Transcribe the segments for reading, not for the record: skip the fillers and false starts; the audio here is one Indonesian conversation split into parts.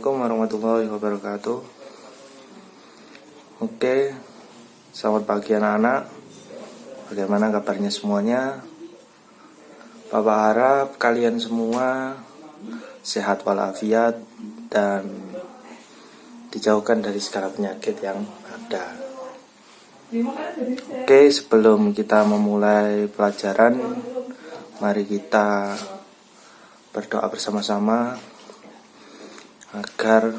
Assalamualaikum warahmatullahi wabarakatuh. Oke, selamat pagi anak-anak. Bagaimana kabarnya semuanya? Papa harap kalian semua sehat walafiat dan dijauhkan dari segala penyakit yang ada. Oke, sebelum kita memulai pelajaran, mari kita berdoa bersama-sama agar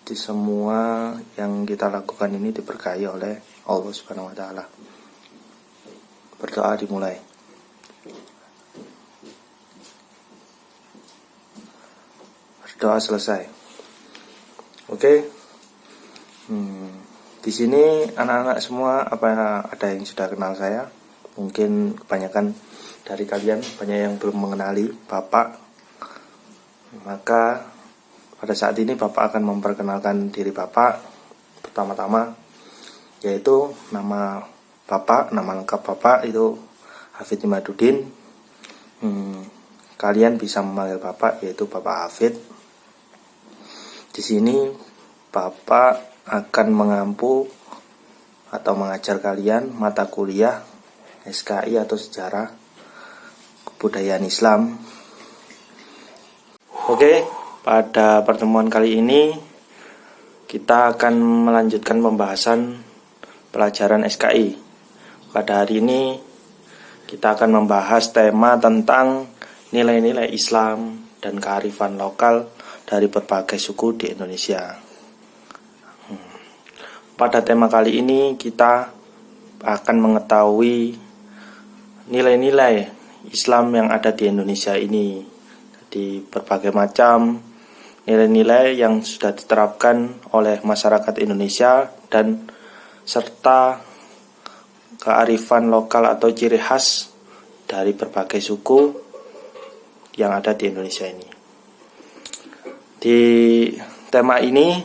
di semua yang kita lakukan ini diberkahi oleh Allah Subhanahu wa taala. Berdoa dimulai. Berdoa selesai. Oke. Di sini anak-anak semua ada yang sudah kenal saya? Mungkin kebanyakan dari kalian banyak yang belum mengenali Bapak. Maka pada saat ini Bapak akan memperkenalkan diri Bapak. Pertama-tama yaitu nama Bapak, nama lengkap Bapak itu Hafid Imaduddin. Kalian bisa memanggil Bapak yaitu Bapak Hafid. Di sini Bapak akan mengampu atau mengajar kalian mata kuliah SKI atau Sejarah Kebudayaan Islam. Oke. Pada pertemuan kali ini kita akan melanjutkan pembahasan pelajaran SKI. Pada hari ini kita akan membahas tema tentang nilai-nilai Islam dan kearifan lokal dari berbagai suku di Indonesia. Pada tema kali ini kita akan mengetahui nilai-nilai Islam yang ada di Indonesia ini. Di berbagai macam nilai-nilai yang sudah diterapkan oleh masyarakat Indonesia dan serta kearifan lokal atau ciri khas dari berbagai suku yang ada di Indonesia ini. Di tema ini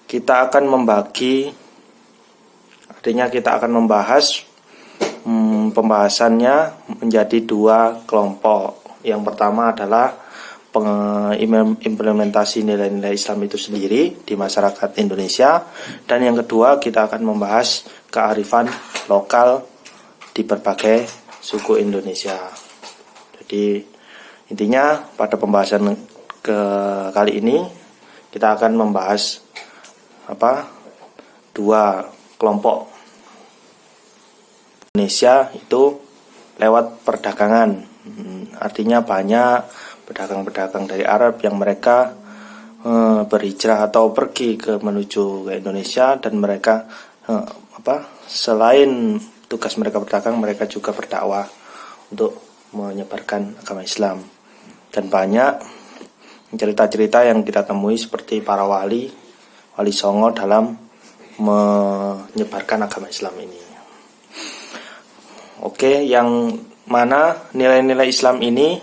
kita akan membahas pembahasannya menjadi dua kelompok. Yang pertama adalah implementasi nilai-nilai Islam itu sendiri di masyarakat Indonesia, dan yang kedua kita akan membahas kearifan lokal di berbagai suku Indonesia. Jadi intinya pada pembahasan kali ini kita akan membahas dua kelompok Indonesia itu lewat perdagangan. Artinya banyak pedagang-pedagang dari Arab yang mereka berhijrah atau pergi menuju ke Indonesia, dan mereka selain tugas mereka berdagang, mereka juga berdakwah untuk menyebarkan agama Islam. Dan banyak cerita-cerita yang kita temui seperti para wali songo dalam menyebarkan agama Islam ini. Oke, yang mana nilai-nilai Islam ini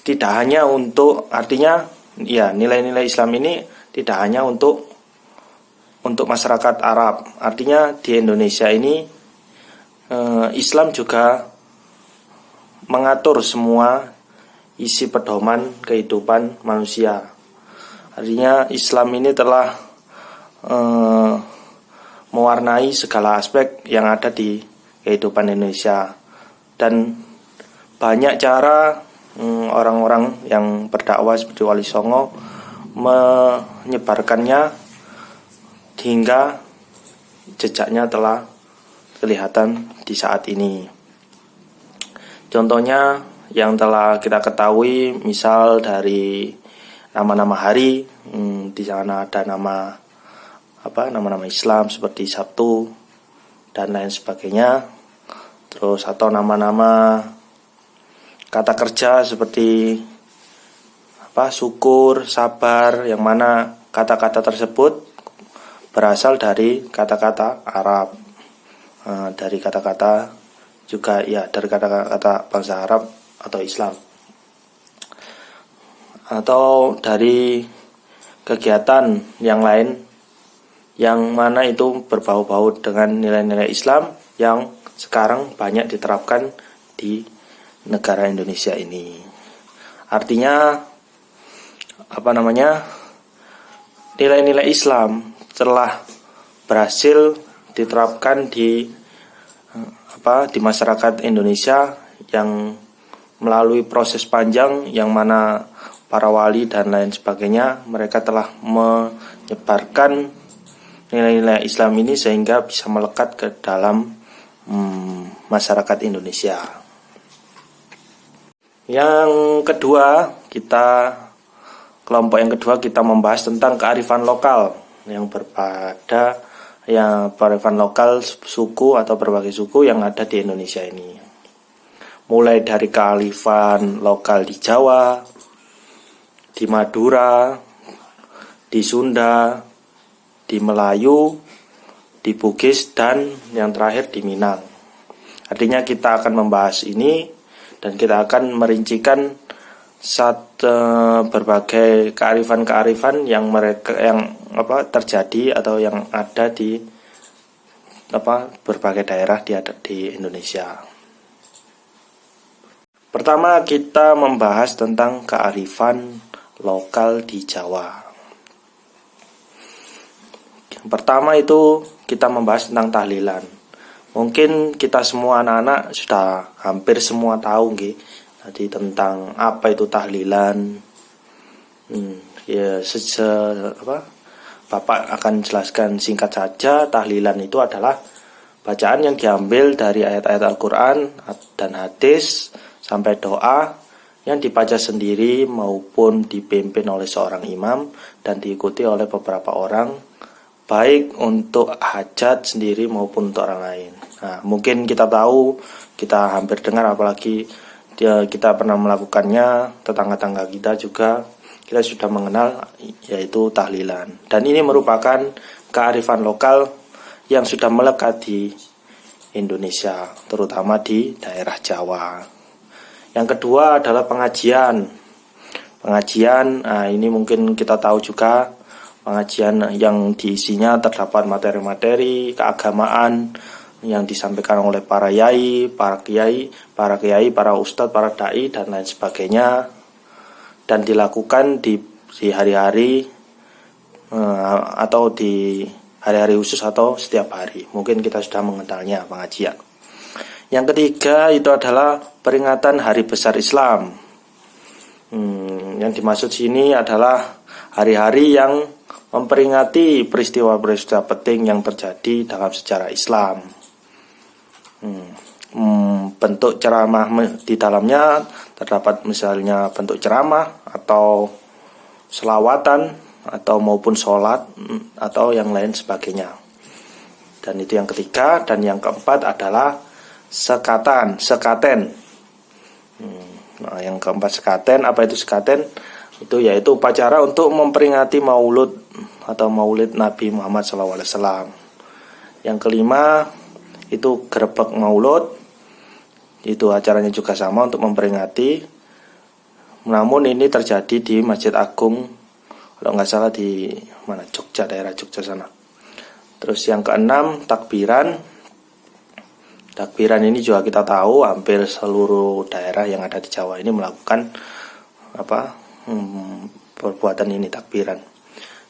tidak hanya untuk, nilai-nilai Islam ini tidak hanya untuk masyarakat Arab. Artinya di Indonesia ini Islam juga mengatur semua isi pedoman kehidupan manusia. Artinya Islam ini telah mewarnai segala aspek yang ada di kehidupan Indonesia, dan banyak cara orang-orang yang berdakwah seperti Wali Songo menyebarkannya hingga jejaknya telah kelihatan di saat ini. Contohnya yang telah kita ketahui, misal dari nama-nama hari, di sana ada nama-nama Islam seperti Sabtu dan lain sebagainya. Terus atau nama-nama kata kerja seperti syukur, sabar, yang mana kata-kata tersebut berasal dari kata-kata Arab, dari kata-kata juga dari kata-kata bangsa Arab atau Islam, atau dari kegiatan yang lain yang mana itu berbau-bau dengan nilai-nilai Islam yang sekarang banyak diterapkan di negara Indonesia ini. Artinya nilai-nilai Islam telah berhasil diterapkan di masyarakat Indonesia yang melalui proses panjang yang mana para wali dan lain sebagainya mereka telah menyebarkan nilai-nilai Islam ini sehingga bisa melekat ke dalam masyarakat Indonesia. Yang kedua, kelompok yang kedua kita membahas tentang kearifan lokal yang kearifan lokal suku atau berbagai suku yang ada di Indonesia ini. Mulai dari kearifan lokal di Jawa, di Madura, di Sunda, di Melayu, di Bugis, dan yang terakhir di Minang. Artinya kita akan membahas ini dan kita akan merincikan berbagai kearifan-kearifan yang terjadi atau yang ada di berbagai daerah di Indonesia. Pertama kita membahas tentang kearifan lokal di Jawa. Pertama itu kita membahas tentang tahlilan. Mungkin kita semua anak-anak sudah hampir semua tahu tadi tentang apa itu tahlilan. Bapak akan jelaskan singkat saja. Tahlilan itu adalah bacaan yang diambil dari ayat-ayat Al-Quran dan hadis sampai doa yang dibaca sendiri maupun dipimpin oleh seorang imam dan diikuti oleh beberapa orang, baik untuk hajat sendiri maupun untuk orang lain. Nah, mungkin kita tahu, kita hampir dengar, apalagi kita pernah melakukannya, tetangga-tangga kita juga kita sudah mengenal, yaitu tahlilan. Dan ini merupakan kearifan lokal yang sudah melekat di Indonesia, terutama di daerah Jawa. Yang kedua adalah pengajian. Nah, ini mungkin kita tahu juga, pengajian yang diisinya terdapat materi-materi keagamaan yang disampaikan oleh para yai, para kiai, para ustadz, para dai dan lain sebagainya, dan dilakukan di hari-hari atau di hari-hari khusus atau setiap hari. Mungkin kita sudah mengenalnya pengajian. Yang ketiga itu adalah peringatan Hari Besar Islam. Yang dimaksud sini adalah hari-hari yang memperingati peristiwa-peristiwa penting yang terjadi dalam sejarah Islam. Bentuk ceramah di dalamnya terdapat misalnya bentuk ceramah atau selawatan atau maupun sholat atau yang lain sebagainya. Dan itu yang ketiga. Dan yang keempat adalah sekaten. Nah, yang keempat sekaten. Apa itu sekaten? Itu yaitu upacara untuk memperingati maulud atau maulid Nabi Muhammad SAW. Yang kelima itu gerebek maulud. Itu acaranya juga sama untuk memperingati. Namun ini terjadi di Masjid Agung, kalau nggak salah di mana, Jogja, daerah Jogja sana. Terus yang keenam takbiran. Takbiran ini juga kita tahu hampir seluruh daerah yang ada di Jawa ini melakukan perbuatan ini, takbiran.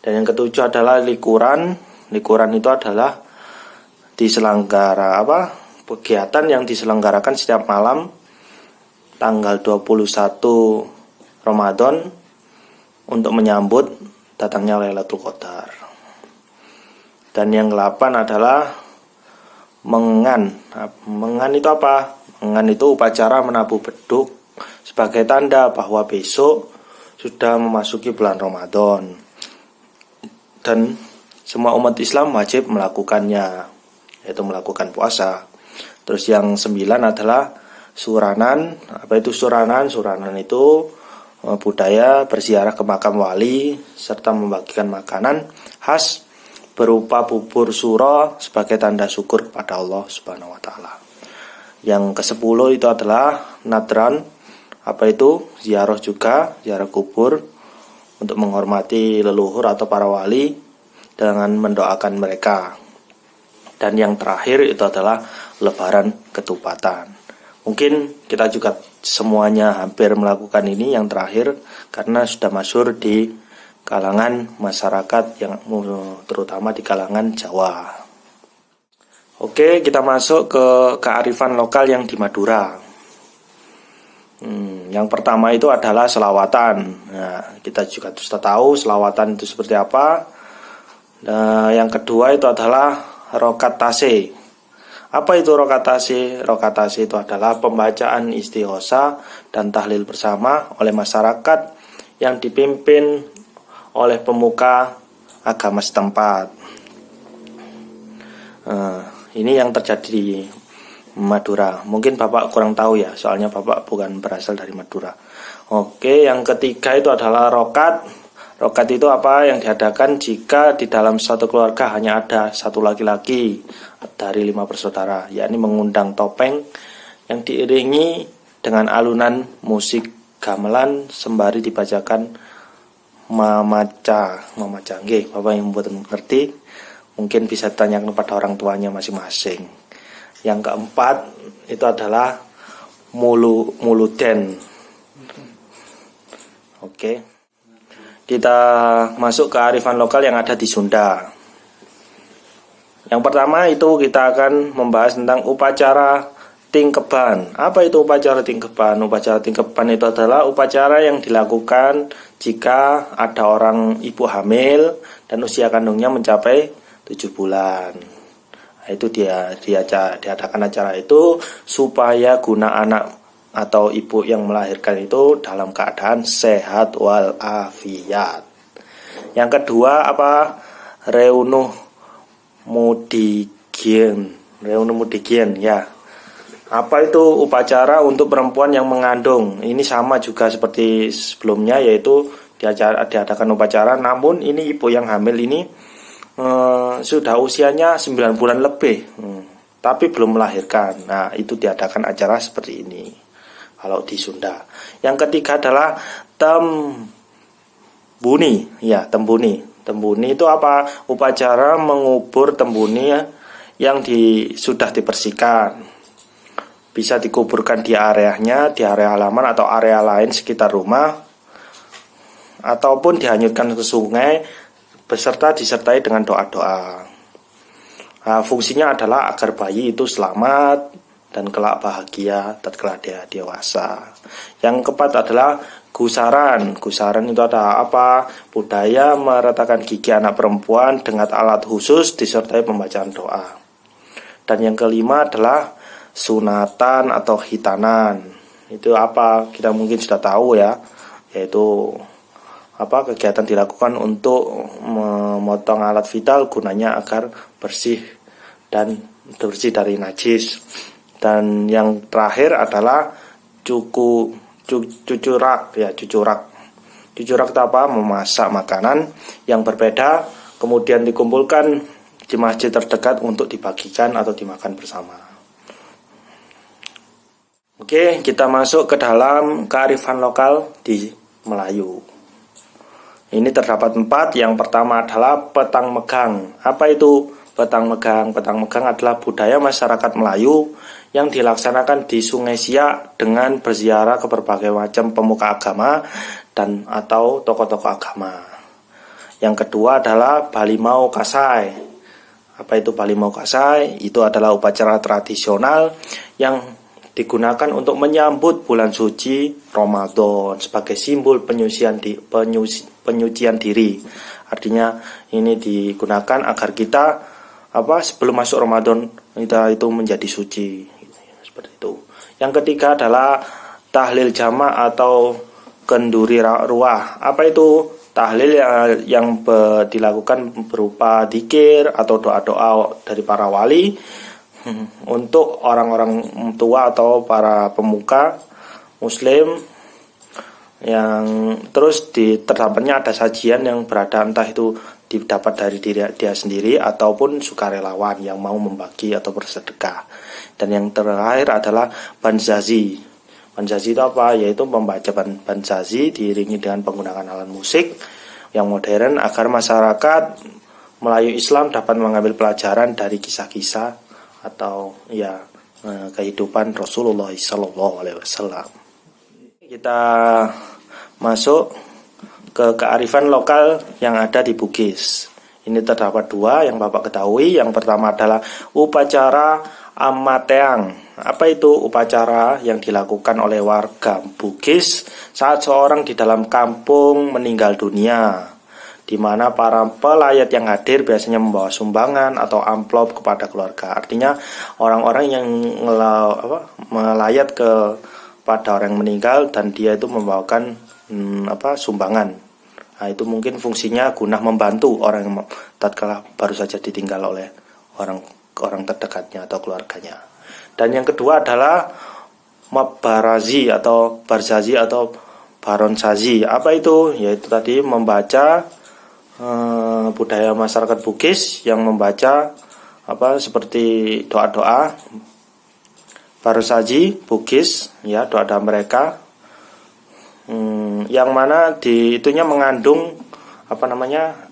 Dan yang ketujuh adalah likuran. Likuran itu adalah kegiatan yang diselenggarakan setiap malam tanggal 21 Ramadan untuk menyambut datangnya Lailatul Qadar. Dan yang ke-8 adalah mengan. Mengan itu apa? Mengan itu upacara menabuh beduk sebagai tanda bahwa besok sudah memasuki bulan Ramadan. Dan semua umat Islam wajib melakukannya, yaitu melakukan puasa. Terus yang 9 adalah suranan. Apa itu suranan? Suranan itu budaya berziarah ke makam wali serta membagikan makanan khas berupa bubur suro sebagai tanda syukur kepada Allah Subhanahu wa taala. Yang ke-10 itu adalah nadran. Apa itu? Ziarah juga, ziarah kubur untuk menghormati leluhur atau para wali dengan mendoakan mereka. Dan yang terakhir itu adalah lebaran ketupatan. Mungkin kita juga semuanya hampir melakukan ini yang terakhir karena sudah masyhur di kalangan masyarakat yang terutama di kalangan Jawa. Oke, kita masuk ke kearifan lokal yang di Madura. Yang pertama itu adalah selawatan. Nah, kita juga sudah tahu selawatan itu seperti apa. Nah, yang kedua itu adalah rokatase. Apa itu rokatase? Rokatase itu adalah pembacaan istighosa dan tahlil bersama oleh masyarakat yang dipimpin oleh pemuka agama setempat. Ini yang terjadi di Madura. Mungkin Bapak kurang tahu ya, soalnya Bapak bukan berasal dari Madura. Oke, yang ketiga itu adalah rokat. Rokat itu apa? Yang diadakan jika di dalam satu keluarga hanya ada satu laki-laki dari 5 bersaudara, yakni mengundang topeng yang diiringi dengan alunan musik gamelan sembari dibacakan mamaca. Nggih, Bapak yang membuat mengerti, mungkin bisa ditanyakan kepada orang tuanya masing-masing. Yang keempat itu adalah muluden. Oke. Kita masuk ke arifan lokal yang ada di Sunda. Yang pertama itu kita akan membahas tentang upacara tingkeban. Apa itu upacara tingkeban? Upacara tingkeban itu adalah upacara yang dilakukan jika ada orang ibu hamil dan usia kandungnya mencapai 7 bulan. Itu diadakan acara itu supaya guna anak atau ibu yang melahirkan itu dalam keadaan sehat wal afiat. Yang kedua apa? Reunuh mudigien ya. Apa itu? Upacara untuk perempuan yang mengandung. Ini sama juga seperti sebelumnya, yaitu diadakan upacara, namun ini ibu yang hamil ini sudah usianya 9 bulan lebih, tapi belum melahirkan. Nah, itu diadakan acara seperti ini kalau di Sunda. Yang ketiga adalah tembuni. Ya, tembuni. Tembuni itu apa? Upacara mengubur tembuni yang sudah dibersihkan. Bisa dikuburkan di areanya, di area halaman atau area lain sekitar rumah, ataupun dihanyutkan ke sungai beserta disertai dengan doa-doa. Nah, fungsinya adalah agar bayi itu selamat dan kelak bahagia tatkala dia dewasa. Yang keempat adalah gusaran. Gusaran itu ada apa? Budaya meratakan gigi anak perempuan dengan alat khusus disertai pembacaan doa. Dan yang kelima adalah sunatan atau hitanan. Itu apa? Kita mungkin sudah tahu ya, yaitu kegiatan dilakukan untuk memotong alat vital gunanya agar bersih dari najis. Dan yang terakhir adalah cucurak. Cucurak itu apa? Memasak makanan yang berbeda kemudian dikumpulkan di masjid terdekat untuk dibagikan atau dimakan bersama. Oke, kita masuk ke dalam kearifan lokal di Melayu. Ini terdapat 4. Yang pertama adalah petang megang. Apa itu petang megang? Petang megang adalah budaya masyarakat Melayu yang dilaksanakan di Sungai Siak dengan berziarah ke berbagai macam pemuka agama dan atau tokoh-tokoh agama. Yang kedua adalah Balimau Kasai. Apa itu Balimau Kasai? Itu adalah upacara tradisional yang digunakan untuk menyambut bulan suci Ramadan sebagai simbol penyucian diri. Artinya ini digunakan agar kita sebelum masuk Ramadan kita itu menjadi suci. Seperti itu. Yang ketiga adalah tahlil jama' atau kenduri ruah. Apa itu? Tahlil yang dilakukan berupa dzikir atau doa-doa dari para wali untuk orang-orang tua atau para pemuka muslim, yang terus terdapatnya ada sajian yang berada entah itu didapat dari dia sendiri ataupun sukarelawan yang mau membagi atau bersedekah. Dan yang terakhir adalah banzazi. Banzazi itu apa? Yaitu membaca banzazi diiringi dengan penggunaan alat musik yang modern agar masyarakat Melayu Islam dapat mengambil pelajaran dari kisah-kisah atau kehidupan Rasulullah SAW. Kita masuk ke kearifan lokal yang ada di Bugis. Ini terdapat dua yang Bapak ketahui. Yang pertama adalah upacara Amateang. Apa itu upacara yang dilakukan oleh warga Bugis saat seorang di dalam kampung meninggal dunia, di mana para pelayat yang hadir biasanya membawa sumbangan atau amplop kepada keluarga. Artinya orang-orang yang melayat pada orang yang meninggal dan dia itu membawakan sumbangan. Nah, itu mungkin fungsinya guna membantu orang yang tatkala baru saja ditinggal oleh orang terdekatnya atau keluarganya. Dan yang kedua adalah Mabarazi atau Barzazi atau Baronsazi. Apa itu? Yaitu tadi membaca budaya masyarakat Bugis yang membaca seperti doa-doa. Baronsazi Bugis, ya, doa-doa mereka yang mana itunya mengandung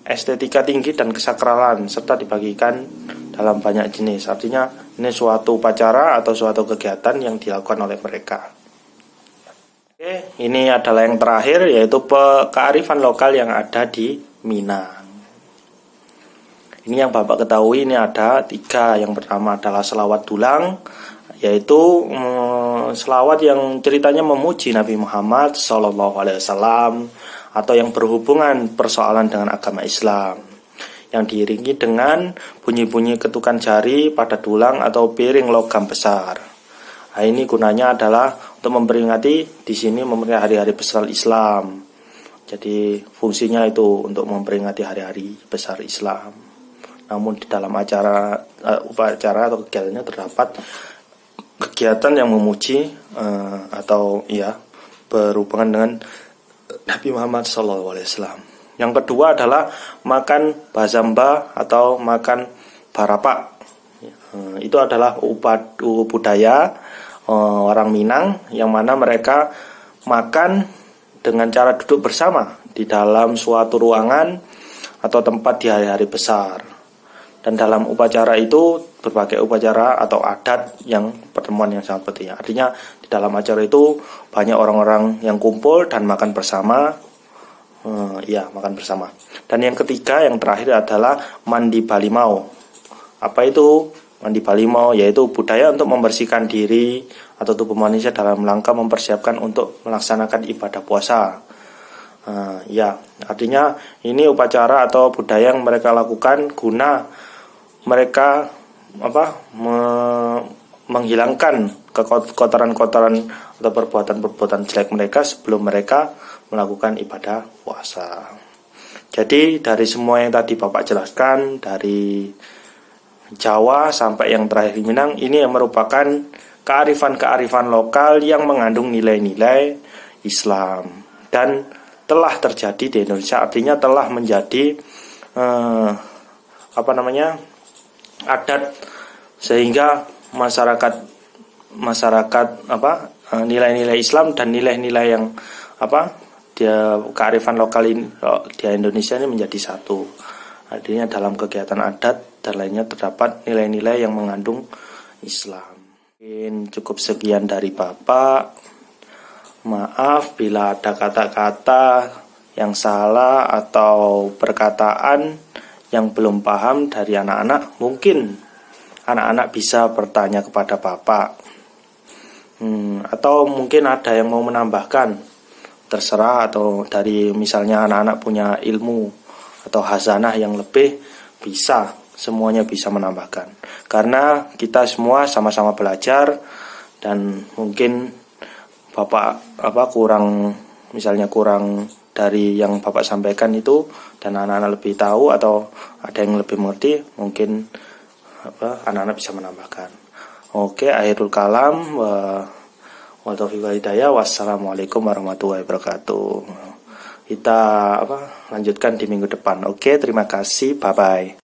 estetika tinggi dan kesakralan serta dibagikan dalam banyak jenis. Artinya ini suatu upacara atau suatu kegiatan yang dilakukan oleh mereka. Oke, ini adalah yang terakhir, yaitu kearifan lokal yang ada di Minang. Ini yang Bapak ketahui, ini ada 3. Yang pertama adalah selawat dulang, yaitu selawat yang ceritanya memuji Nabi Muhammad SAW atau yang berhubungan persoalan dengan agama Islam, yang diiringi dengan bunyi-bunyi ketukan jari pada dulang atau piring logam besar. Nah, ini gunanya adalah untuk memperingati di sini hari-hari besar Islam. Jadi fungsinya itu untuk memperingati hari-hari besar Islam. Namun di dalam upacara atau kegiatannya terdapat kegiatan yang memuji atau berhubungan dengan Nabi Muhammad SAW. Yang kedua adalah makan bazamba atau makan barapak. Itu adalah budaya orang Minang yang mana mereka makan dengan cara duduk bersama di dalam suatu ruangan atau tempat di hari-hari besar. Dan dalam upacara itu berbagai upacara atau adat yang pertemuan yang sangat penting. Artinya di dalam acara itu banyak orang-orang yang kumpul dan makan bersama. Makan bersama. Dan yang ketiga, yang terakhir adalah mandi balimau. Apa itu mandi balimau? Yaitu budaya untuk membersihkan diri atau tubuh manusia dalam rangka mempersiapkan untuk melaksanakan ibadah puasa. Artinya ini upacara atau budaya yang mereka lakukan guna mereka menghilangkan kotoran-kotoran atau perbuatan-perbuatan jelek mereka sebelum mereka melakukan ibadah puasa. Jadi dari semua yang tadi Bapak jelaskan, dari Jawa sampai yang terakhir Minang, ini yang merupakan kearifan-kearifan lokal yang mengandung nilai-nilai Islam dan telah terjadi di Indonesia. Artinya telah menjadi adat, sehingga masyarakat nilai-nilai Islam dan nilai-nilai yang kearifan lokal ini di Indonesia ini menjadi satu. Artinya dalam kegiatan adat dan lainnya terdapat nilai-nilai yang mengandung Islam. Mungkin cukup sekian dari Bapak. Maaf bila ada kata-kata yang salah atau perkataan yang belum paham dari anak-anak. Mungkin anak-anak bisa bertanya kepada Bapak. Atau mungkin ada yang mau menambahkan. Terserah, atau dari misalnya anak-anak punya ilmu atau hazanah yang lebih, bisa, semuanya bisa menambahkan. Karena kita semua sama-sama belajar dan mungkin Bapak kurang dari yang Bapak sampaikan itu dan anak-anak lebih tahu atau ada yang lebih mengerti, mungkin anak-anak bisa menambahkan. Oke, akhirul kalam. Wassalamualaikum warahmatullahi wabarakatuh. Kita lanjutkan di minggu depan. Oke, terima kasih. Bye bye.